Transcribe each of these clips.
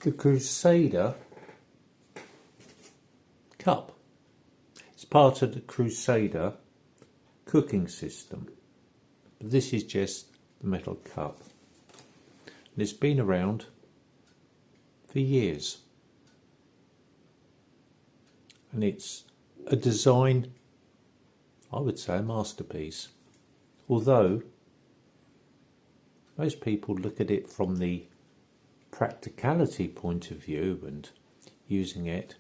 the Crusader cup. It's part of the Crusader cooking system. But this is just the metal cup. And it's been around for years. And it's a design, I would say, a masterpiece. Although most people look at it from the practicality point of view and using it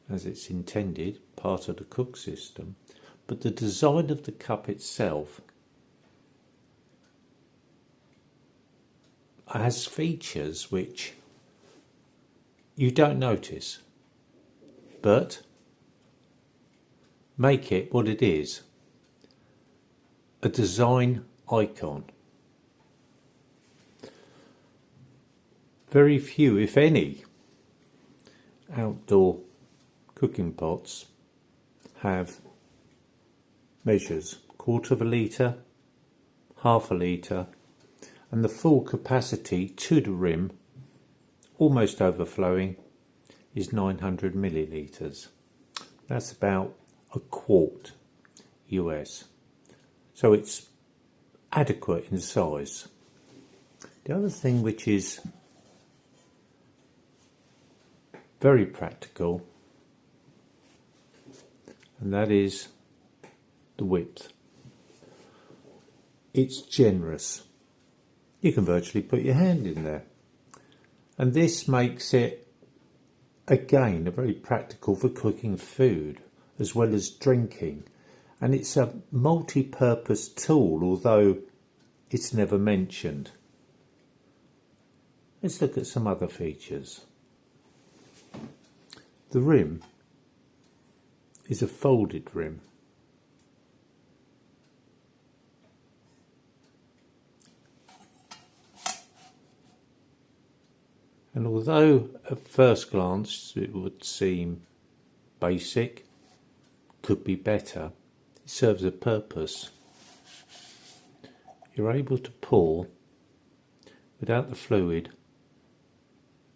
as it's intended, part of the cook system, but the design of the cup itself has features which you don't notice, but make it what it is, a design icon. Very few, if any, outdoor cooking pots have measures, 1/4 of a litre, 1/2 a litre, and the full capacity to the rim, almost overflowing, is 900 millilitres. That's about a quart US. So it's adequate in size. The other thing which is very practical, and that is the width. It's generous. You can virtually put your hand in there. And this makes it, again, a very practical for cooking food as well as drinking. And it's a multi-purpose tool, although it's never mentioned. Let's look at some other features. The rim is a folded rim. And although at first glance it would seem basic, could be better, it serves a purpose. You're able to pour, without the fluid,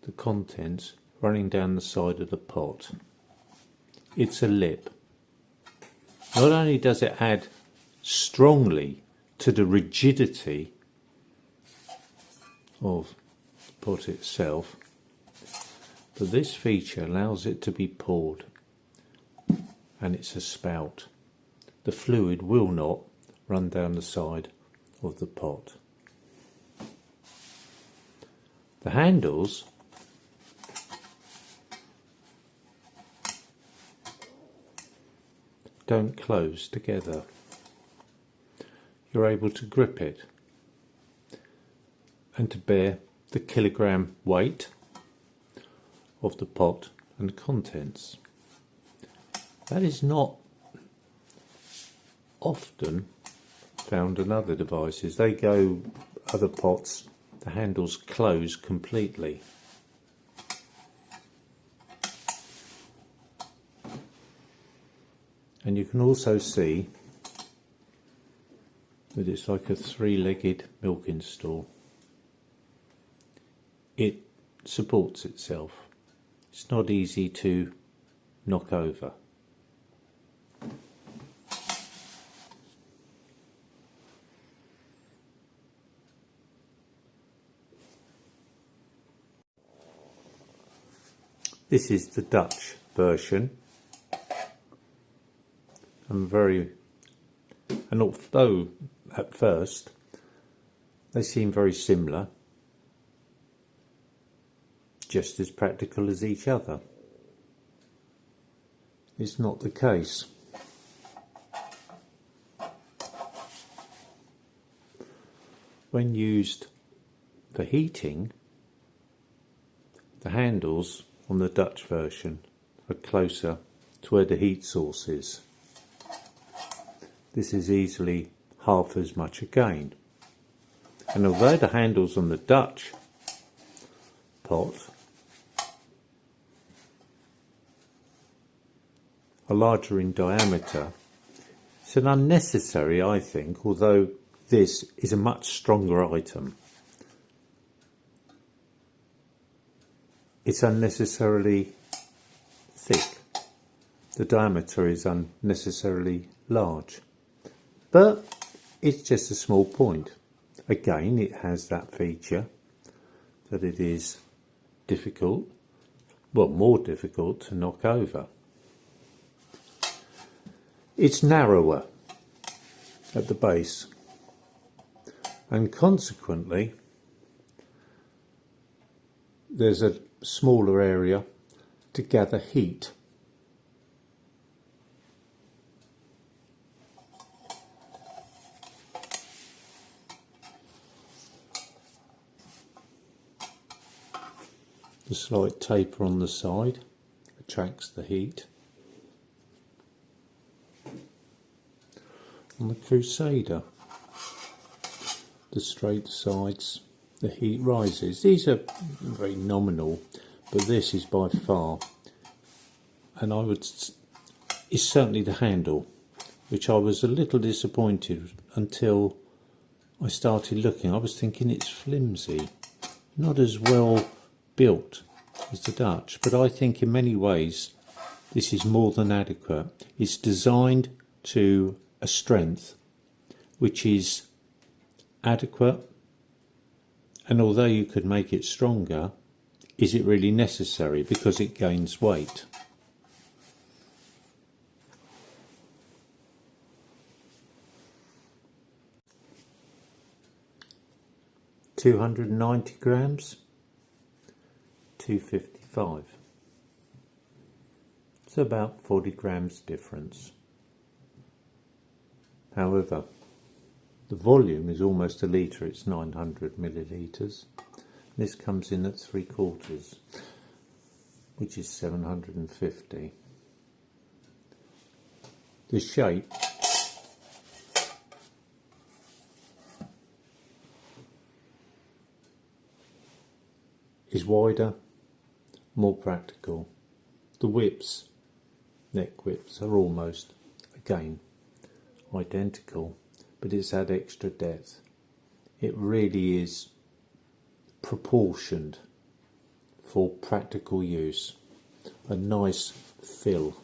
the contents running down the side of the pot. It's a lip. Not only does it add strongly to the rigidity of the pot itself, but this feature allows it to be poured, and it's a spout. The fluid will not run down the side of the pot. The handles don't close together. You're able to grip it and to bear the kilogram weight of the pot and contents. That is not often found in other devices. They go, other pots, the handles close completely. And you can also see that it's like a 3-legged milking stool. It supports itself. It's not easy to knock over. This is the Dutch version. And although at first they seem very similar, just as practical as each other, it's not the case. When used for heating, the handles on the Dutch version are closer to where the heat source is. This is easily half as much again. And although the handles on the Dutch pot are larger in diameter, it's an unnecessary, I think, although this is a much stronger item. it's unnecessarily thick. The diameter is unnecessarily large. But it's just a small point. Again, it has that feature that it is difficult, well, more difficult to knock over. It's narrower at the base, and consequently there's a smaller area to gather heat. The slight taper on the side attracts the heat. On the Crusader, the straight sides, the heat rises. These are very nominal, but this is by far, and it's certainly the handle, which I was a little disappointed until I started looking. I was thinking it's flimsy, not as well built as the Dutch, but I think in many ways this is more than adequate. It's designed to a strength which is adequate, and although you could make it stronger, is it really necessary because it gains weight? £290 grams, £255. So about 40 grams difference. However, the volume is almost a litre, it's 900 millilitres. This comes in at 3/4, which is 750. The shape is wider, more practical. The whips, neck whips, are almost, again, identical, but it's had extra depth. It really is proportioned for practical use. A nice fill,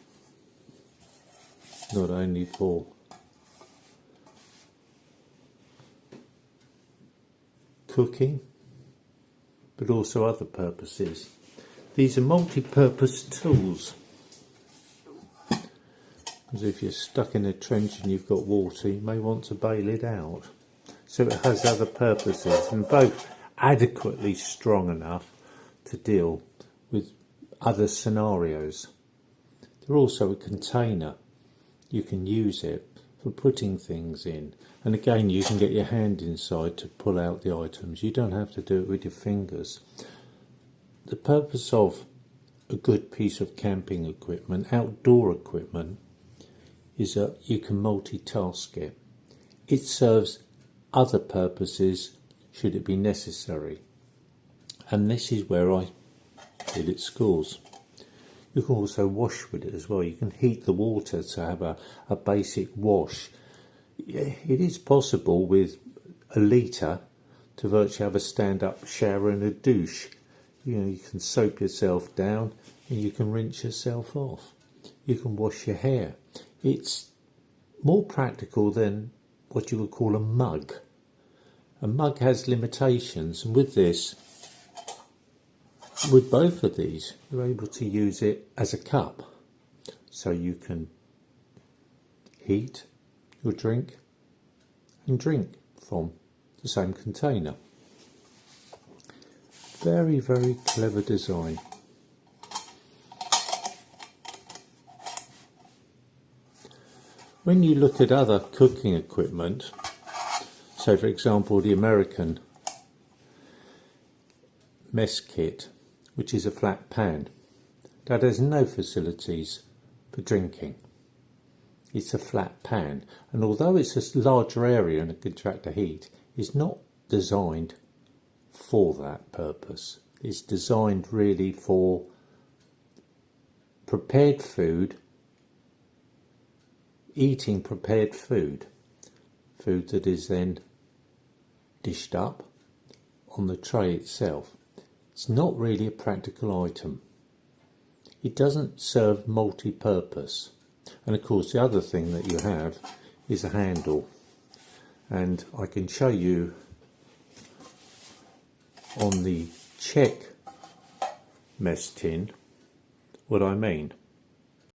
not only for cooking, but also other purposes. These are multi-purpose tools. As if you're stuck in a trench and you've got water, you may want to bail it out. So it has other purposes, and both adequately strong enough to deal with other scenarios. They're also a container. You can use it for putting things in, and again you can get your hand inside to pull out the items. You don't have to do it with your fingers. The purpose of a good piece of camping equipment, outdoor equipment, is that you can multitask it. It serves other purposes should it be necessary. And this is where I did it scores. You can also wash with it as well. You can heat the water to have a basic wash. It is possible with a litre to virtually have a stand-up shower and a douche. You know, you can soap yourself down and you can rinse yourself off. You can wash your hair. It's more practical than what you would call a mug. A mug has limitations, and with this, with both of these, you're able to use it as a cup. So you can heat your drink and drink from the same container. Very, very clever design. When you look at other cooking equipment, so for example the American mess kit, which is a flat pan, that has no facilities for drinking. It's a flat pan, and although it's a larger area and it can attract the heat, it's not designed for that purpose. It's designed really for prepared food, eating prepared food that is then dished up on the tray itself. It's not really a practical item. It doesn't serve multi-purpose. And of course the other thing that you have is a handle. And I can show you on the check mess tin what I mean.